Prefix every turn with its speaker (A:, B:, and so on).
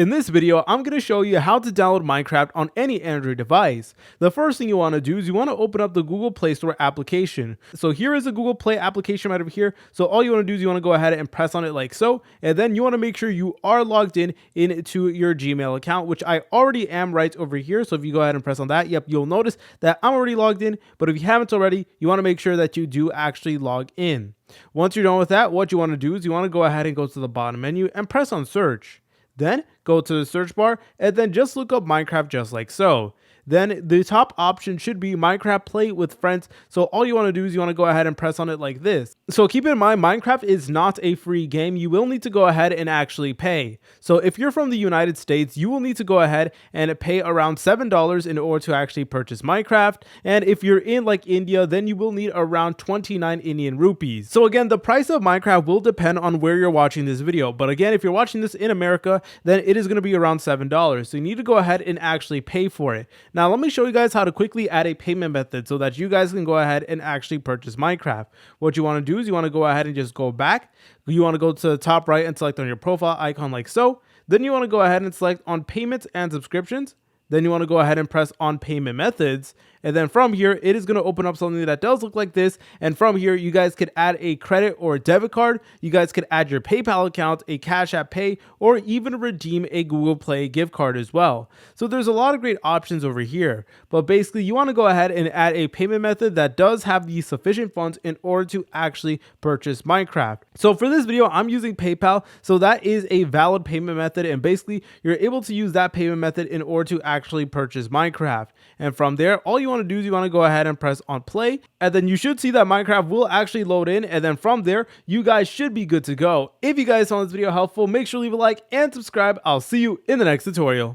A: In this video, I'm going to show you how to download Minecraft on any Android device. The first thing you want to do is you want to open up the Google Play Store application. So here is a Google Play application right over here. So all you want to do is you want to go ahead and press on it like so. And then you want to make sure you are logged in into your Gmail account, which I already am right over here. So if you go ahead and press on that, yep, you'll notice that I'm already logged in. But if you haven't already, you want to make sure that you do actually log in. Once you're done with that, what you want to do is you want to go ahead and go to the bottom menu and press on search. Then go to the search bar and then just look up Minecraft just like so. Then the top option should be Minecraft Play with Friends. So all you want to do is you want to go ahead and press on it like this. So keep in mind, Minecraft is not a free game. You will need to go ahead and actually pay. So if you're from the United States, you will need to go ahead and pay around $7 in order to actually purchase Minecraft. And if you're in like India, then you will need around 29 Indian rupees. So again, the price of Minecraft will depend on where you're watching this video. But again, if you're watching this in America, then it is going to be around $7. So you need to go ahead and actually pay for it. Now, let me show you guys how to quickly add a payment method so that you guys can go ahead and actually purchase Minecraft. What you want to do is you want to go ahead and just go back. You want to go to the top right and select on your profile icon like so. Then you want to go ahead and select on payments and subscriptions. Then you want to go ahead and press on payment methods. And then from here, it is going to open up something that does look like this. And from here, you guys could add a credit or a debit card. You guys could add your PayPal account, a Cash App Pay, or even redeem a Google Play gift card as well. So there's a lot of great options over here. But basically, you want to go ahead and add a payment method that does have the sufficient funds in order to actually purchase Minecraft. So for this video, I'm using PayPal. So that is a valid payment method. And basically, you're able to use that payment method in order to actually purchase Minecraft. And from there, all you want to do is you want to go ahead and press on play, and then you should see that Minecraft will actually load in, and then from there you guys should be good to go. If you guys found this video helpful, make sure to leave a like and subscribe. I'll see you in the next tutorial.